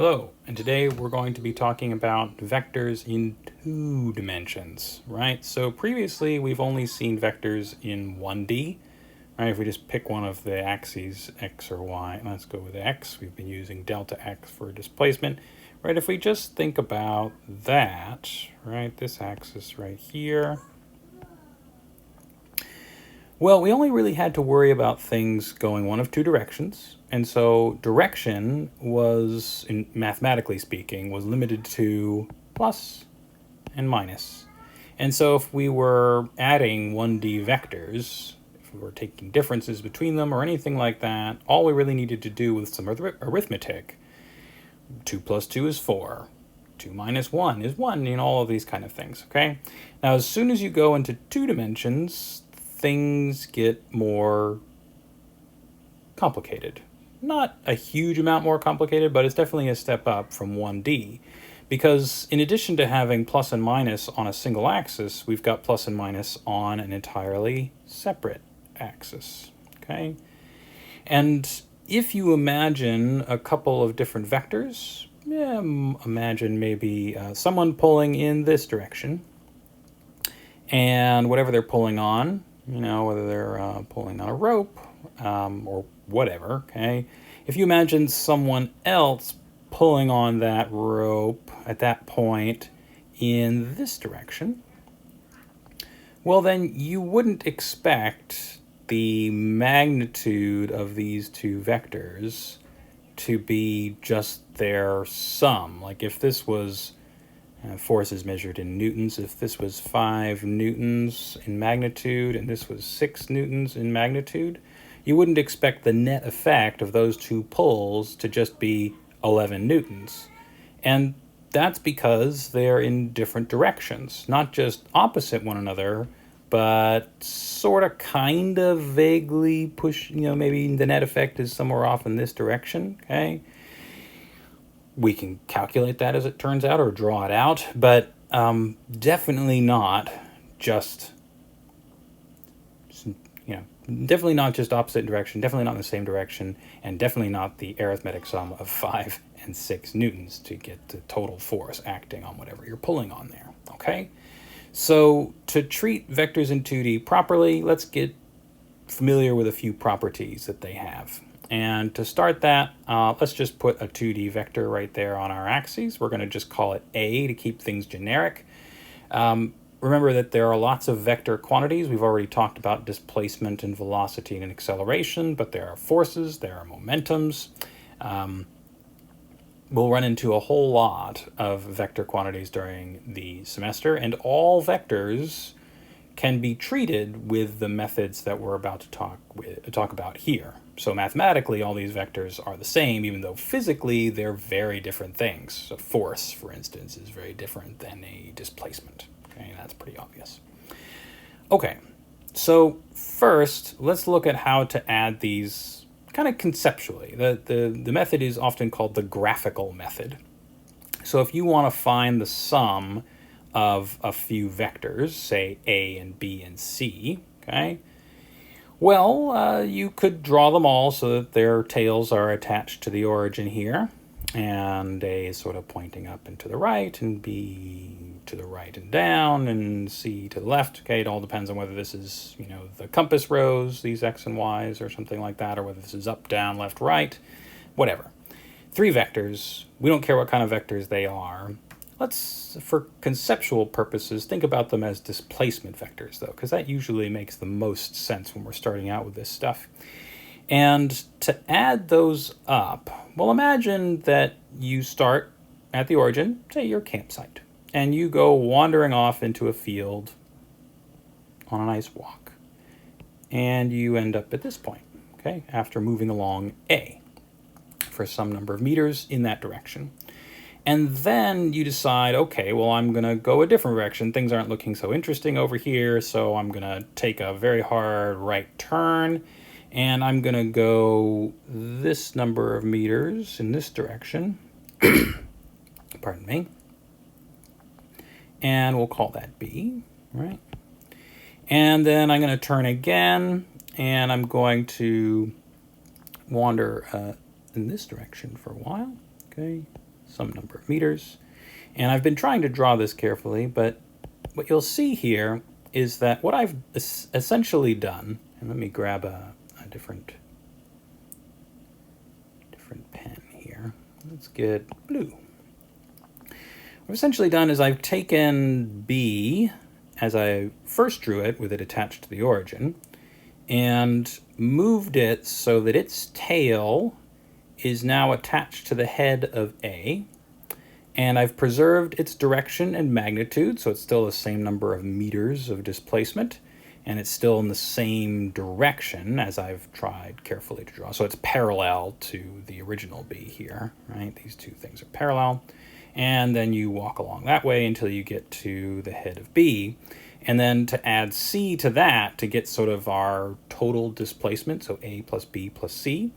Hello, and today we're going to be talking about vectors in 2 dimensions, right? So previously we've only seen vectors in 1D, right? If we just pick one of the axes, x or y, let's go with x. We've been using delta x for displacement, right? If we just think about that, right, this axis right here, well, we only really had to worry about things going one of two directions. And so direction was, mathematically speaking, was limited to plus and minus. And so if we were adding 1D vectors, if we were taking differences between them or anything like that, all we really needed to do with some arithmetic, 2 plus 2 is 4. 2 minus 1 is 1, all of these kind of things, okay? Now, as soon as you go into 2 dimensions, things get more complicated. Not a huge amount more complicated, but it's definitely a step up from 1D. Because in addition to having plus and minus on a single axis, we've got plus and minus on an entirely separate axis, okay? And if you imagine a couple of different vectors, imagine maybe someone pulling in this direction, and whatever they're pulling on, whether they're pulling on a rope or whatever, okay? If you imagine someone else pulling on that rope at that point in this direction, well, then you wouldn't expect the magnitude of these two vectors to be just their sum. Like if this was force is measured in newtons. If this was 5 newtons in magnitude and this was 6 newtons in magnitude, you wouldn't expect the net effect of those two pulls to just be 11 newtons. And that's because they're in different directions, not just opposite one another, but sort of kind of vaguely push, maybe the net effect is somewhere off in this direction, okay? We can calculate that as it turns out or draw it out, but definitely not just, definitely not just opposite direction, definitely not in the same direction, and definitely not the arithmetic sum of 5 and 6 newtons to get the total force acting on whatever you're pulling on there, okay? So to treat vectors in 2D properly, let's get familiar with a few properties that they have. And to start that, let's just put a 2D vector right there on our axes. We're going to just call it A to keep things generic. Remember that there are lots of vector quantities. We've already talked about displacement and velocity and acceleration, but there are forces, there are momentums. We'll run into a whole lot of vector quantities during the semester, and all vectors can be treated with the methods that we're about to talk about here. So mathematically, all these vectors are the same, even though physically they're very different things. A force, for instance, is very different than a displacement. Okay, that's pretty obvious. Okay, so first, let's look at how to add these kind of conceptually. The method is often called the graphical method. So if you want to find the sum of a few vectors, say A and B and C, okay, well, you could draw them all so that their tails are attached to the origin here, and A is sort of pointing up and to the right, and B to the right and down, and C to the left. Okay, it all depends on whether this is, the compass rose, these X and Y's or something like that, or whether this is up, down, left, right, whatever. 3 vectors. We don't care what kind of vectors they are. Let's, for conceptual purposes, think about them as displacement vectors, though, because that usually makes the most sense when we're starting out with this stuff. And to add those up, well, imagine that you start at the origin, say your campsite, and you go wandering off into a field on a nice walk. And you end up at this point, okay, after moving along A for some number of meters in that direction. And then you decide, okay, well, I'm going to go a different direction. Things aren't looking so interesting over here, so I'm going to take a very hard right turn, and I'm going to go this number of meters in this direction. Pardon me. And we'll call that B, right? And then I'm going to turn again, and I'm going to wander in this direction for a while, okay? some number of meters. And I've been trying to draw this carefully, but what you'll see here is that what I've essentially done, and let me grab a different pen here. Let's get blue. What I've essentially done is I've taken B as I first drew it with it attached to the origin and moved it so that its tail is now attached to the head of A. And I've preserved its direction and magnitude, so it's still the same number of meters of displacement, and it's still in the same direction as I've tried carefully to draw. So it's parallel to the original B here, right? These two things are parallel. And then you walk along that way until you get to the head of B. And then to add C to that to get sort of our total displacement, so A plus B plus C,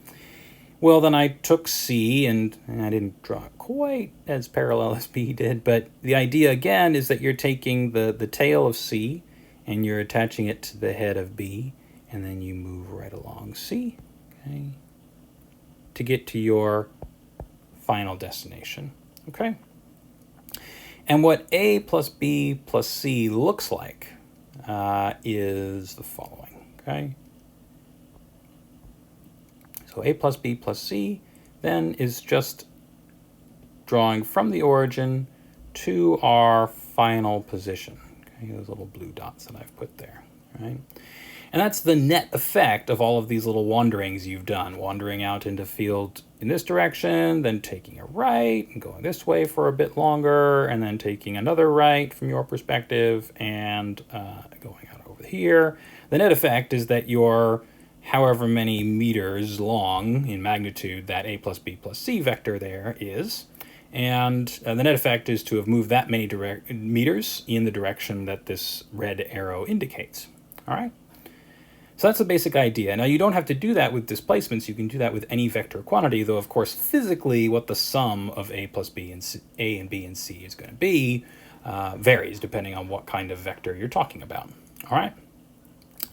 well, then I took C, and I didn't draw it quite as parallel as B did, but the idea, again, is that you're taking the tail of C, and you're attaching it to the head of B, and then you move right along C, okay, to get to your final destination, okay? And what A plus B plus C looks like is the following, okay? So A plus B plus C then is just drawing from the origin to our final position. Okay, those little blue dots that I've put there, right? And that's the net effect of all of these little wanderings you've done, wandering out into field in this direction, then taking a right and going this way for a bit longer, and then taking another right from your perspective and going out over here. The net effect is that you're however many meters long in magnitude that A plus B plus C vector there is. And the net effect is to have moved that many meters in the direction that this red arrow indicates. All right? So that's the basic idea. Now, you don't have to do that with displacements. You can do that with any vector quantity, though, of course, physically, what the sum of A plus B and C, A and B and C is going to be varies depending on what kind of vector you're talking about. All right?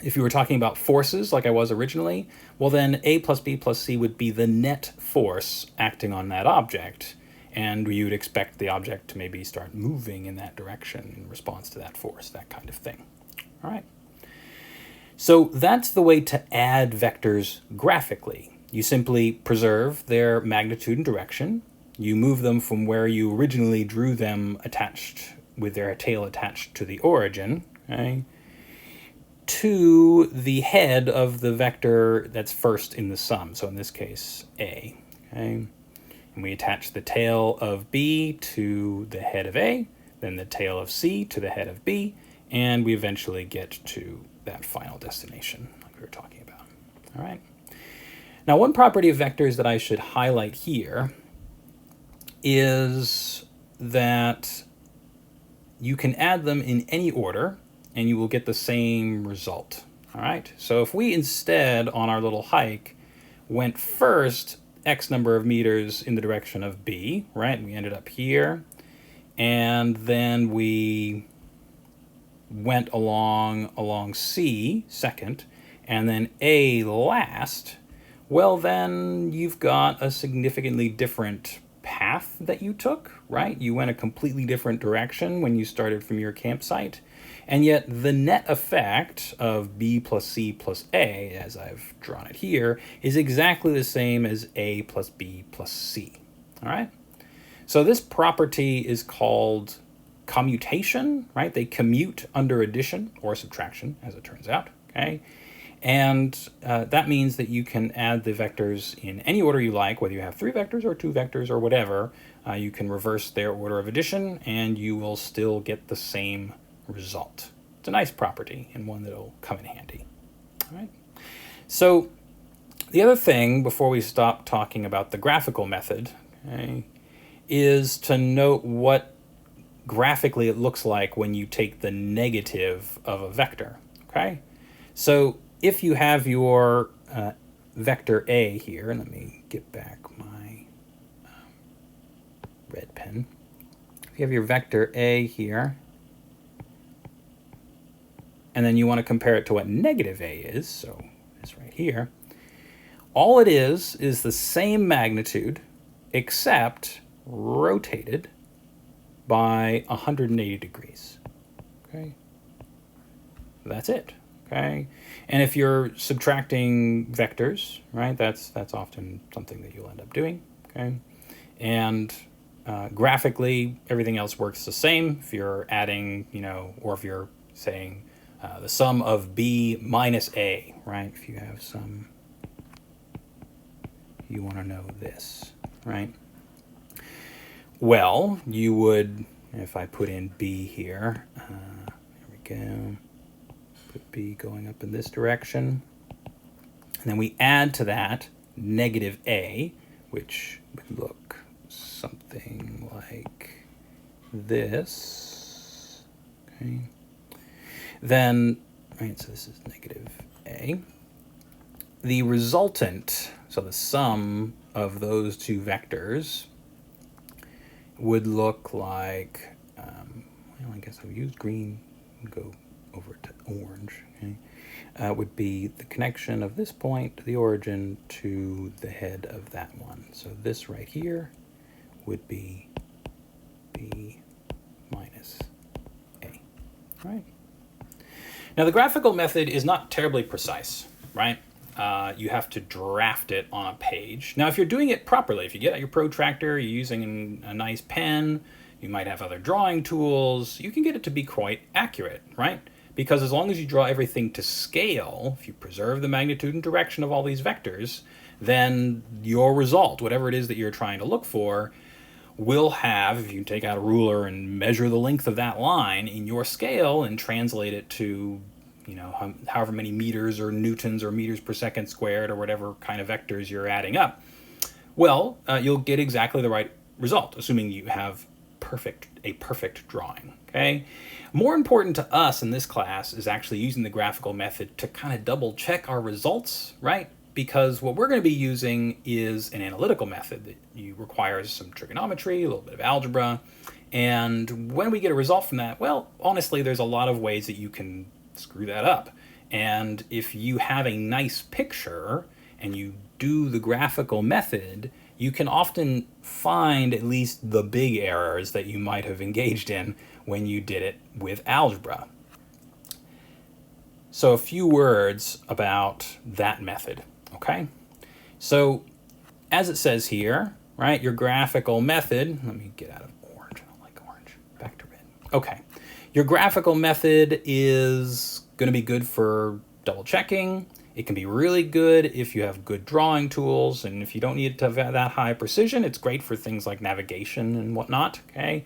If you were talking about forces like I was originally, well then A plus B plus C would be the net force acting on that object, and you would expect the object to maybe start moving in that direction in response to that force, that kind of thing. All right. So that's the way to add vectors graphically. You simply preserve their magnitude and direction. You move them from where you originally drew them attached with their tail attached to the origin, okay, to the head of the vector that's first in the sum, so in this case, A. Okay? And we attach the tail of B to the head of A, then the tail of C to the head of B, and we eventually get to that final destination like we were talking about. All right. Now, one property of vectors that I should highlight here is that you can add them in any order, and you will get the same result. All right, so if we instead, on our little hike, went first X number of meters in the direction of B, right, we ended up here, and then we went along C second, and then A last, well, then you've got a significantly different path that you took, right? You went a completely different direction when you started from your campsite. And yet the net effect of B plus C plus A, as I've drawn it here, is exactly the same as A plus B plus C. All right? So this property is called commutation, right? They commute under addition or subtraction, as it turns out. Okay? And that means that you can add the vectors in any order you like, whether you have 3 vectors or 2 vectors or whatever. You can reverse their order of addition, and you will still get the same result. It's a nice property and one that'll come in handy. All right. So the other thing before we stop talking about the graphical method, okay, is to note what graphically it looks like when you take the negative of a vector. Okay. So if you have your vector A here, and let me get back my red pen. If you have your vector A here, and then you want to compare it to what negative A is, so it's right here, all it is the same magnitude, except rotated by 180 degrees. Okay, that's it. Okay, and if you're subtracting vectors, right, that's often something that you'll end up doing. Okay, and graphically, everything else works the same. If you're adding, or if you're saying the sum of b minus a, right? If you have some, you want to know this, right? Well, you would, if I put in b here, here we go, put b going up in this direction, and then we add to that negative a, which would look something like this, okay? Then, right, so this is negative a. The resultant, so the sum of those two vectors would look like, well, I guess I'll use green and go over to orange, okay? Would be the connection of this point to the origin to the head of that one. So this right here would be b minus a, right? Now the graphical method is not terribly precise, right? You have to draft it on a page. Now if you're doing it properly, if you get out your protractor, you're using a nice pen, you might have other drawing tools, you can get it to be quite accurate, right? Because as long as you draw everything to scale, if you preserve the magnitude and direction of all these vectors, then your result, whatever it is that you're trying to look for, will have, if you take out a ruler and measure the length of that line in your scale and translate it to, however many meters or newtons or meters per second squared or whatever kind of vectors you're adding up, well, you'll get exactly the right result, assuming you have a perfect drawing, okay? More important to us in this class is actually using the graphical method to kind of double check our results, right? Because what we're going to be using is an analytical method that requires some trigonometry, a little bit of algebra, and when we get a result from that, well, honestly, there's a lot of ways that you can screw that up. And if you have a nice picture and you do the graphical method, you can often find at least the big errors that you might have engaged in when you did it with algebra. So a few words about that method, okay? So as it says here, right, your graphical method, let me get out of orange, I don't like orange, back to red. Okay, your graphical method is going to be good for double checking. It can be really good if you have good drawing tools, and if you don't need to have that high precision, it's great for things like navigation and whatnot, okay?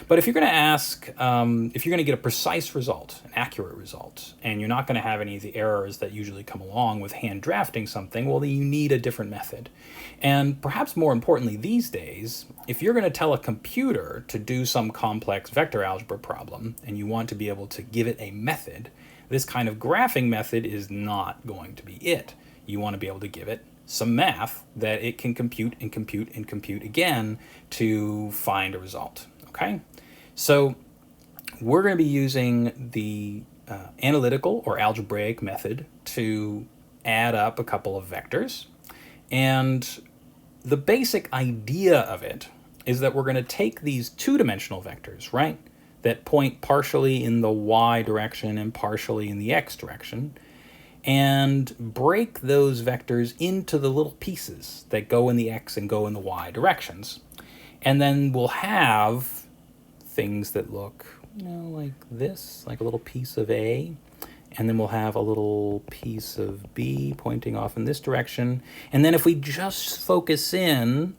But if you're going to ask, if you're going to get a precise result, an accurate result, and you're not going to have any of the errors that usually come along with hand drafting something, well, then you need a different method. And perhaps more importantly these days, if you're going to tell a computer to do some complex vector algebra problem, and you want to be able to give it a method, this kind of graphing method is not going to be it. You want to be able to give it some math that it can compute and compute and compute again to find a result, okay? So we're going to be using the analytical or algebraic method to add up a couple of vectors. And the basic idea of it is that we're going to take these two-dimensional vectors, right, that point partially in the y direction and partially in the x direction, and break those vectors into the little pieces that go in the x and go in the y directions. And then we'll have things that look, like this, like a little piece of A, and then we'll have a little piece of B pointing off in this direction. And then if we just focus in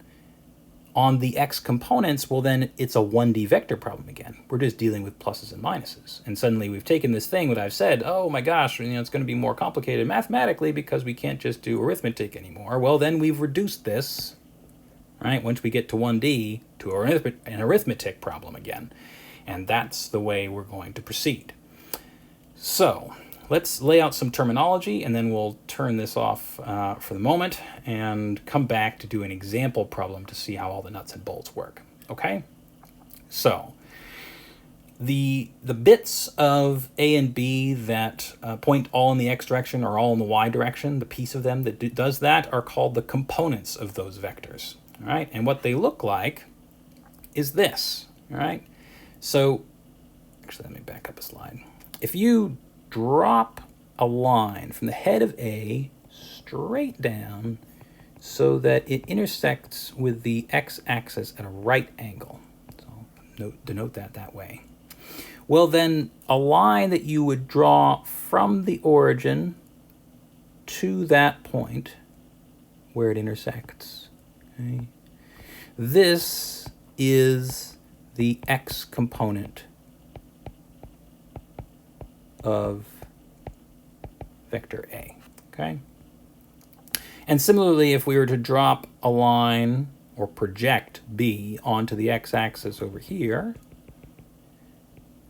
on the x components, well, then it's a 1D vector problem again. We're just dealing with pluses and minuses. And suddenly we've taken this thing that I've said, oh my gosh, it's going to be more complicated mathematically because we can't just do arithmetic anymore. Well, then we've reduced this, right, once we get to 1D, to an arithmetic problem again. And that's the way we're going to proceed. So let's lay out some terminology, and then we'll turn this off for the moment and come back to do an example problem to see how all the nuts and bolts work, okay? So the bits of A and B that point all in the x direction or all in the y direction, the piece of them that does that are called the components of those vectors, all right? And what they look like is this, all right? So, actually, let me back up a slide. If you drop a line from the head of A straight down so that it intersects with the x-axis at a right angle, so denote that way. Well, then a line that you would draw from the origin to that point where it intersects, okay? This is the x component of vector A, okay? And similarly, if we were to drop a line or project B onto the x-axis over here,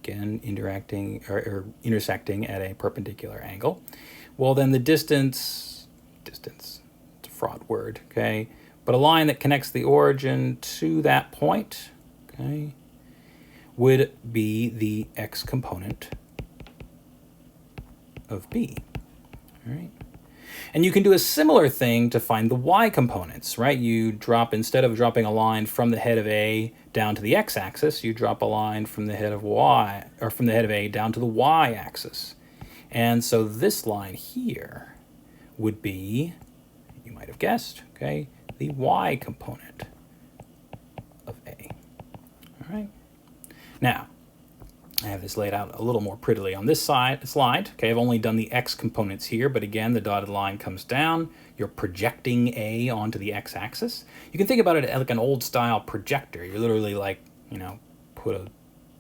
again, interacting or intersecting at a perpendicular angle, well, then the distance, it's a fraught word, okay? But a line that connects the origin to that point, okay, would be the x component of B, all right? And you can do a similar thing to find the y components, right? You drop, instead of dropping a line from the head of A down to the x-axis, you drop a line from the head of y, or from the head of A down to the y-axis. And so this line here would be, you might have guessed, okay, the y component of A, all right? Now, I have this laid out a little more prettily on this slide. Okay, I've only done the x components here, but again, the dotted line comes down. You're projecting A onto the x-axis. You can think about it like an old-style projector. You're literally like, you know, put a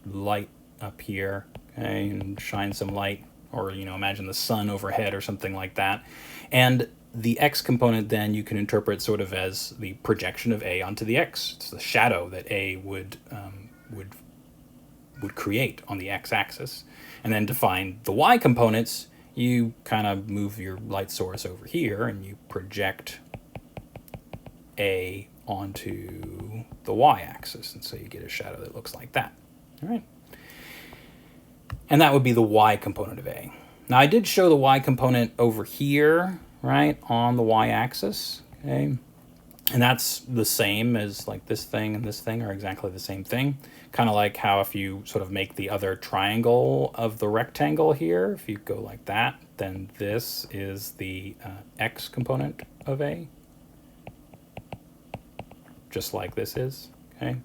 light up here, okay, and shine some light, or, you know, imagine the sun overhead or something like that. And the x component then you can interpret sort of as the projection of A onto the x. It's the shadow that A would create on the x-axis. And then to find the y components, you kind of move your light source over here and you project A onto the y-axis. And so you get a shadow that looks like that. All right. And that would be the y component of A. Now I did show the y component over here, right, on the y-axis, okay? And that's the same as like this thing and this thing are exactly the same thing. Kind of like how if you sort of make the other triangle of the rectangle here, if you go like that, then this is the x component of A, just like this is, okay?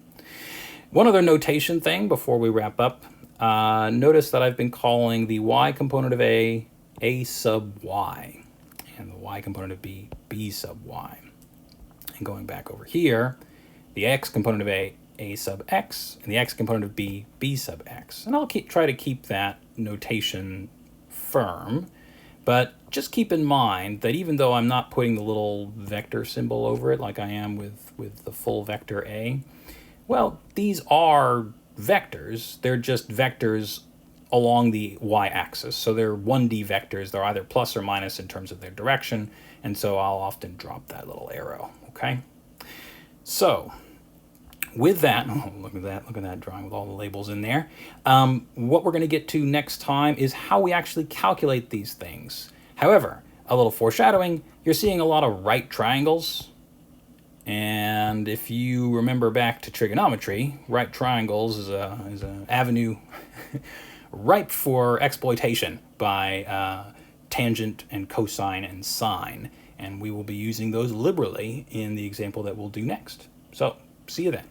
One other notation thing before we wrap up. Notice that I've been calling the y component of A sub y, and the y component of B sub y. And going back over here, the x component of A sub x, and the x component of B sub x. And I'll try to keep that notation firm, but just keep in mind that even though I'm not putting the little vector symbol over it like I am with the full vector A, well, these are vectors. They're just vectors along the y-axis. So they're 1D vectors. They're either plus or minus in terms of their direction, and so I'll often drop that little arrow, okay? So with that, oh, look at that drawing with all the labels in there. What we're going to get to next time is how we actually calculate these things. However, a little foreshadowing, you're seeing a lot of right triangles. And if you remember back to trigonometry, right triangles is an avenue ripe for exploitation by tangent and cosine and sine. And we will be using those liberally in the example that we'll do next. So, see you then.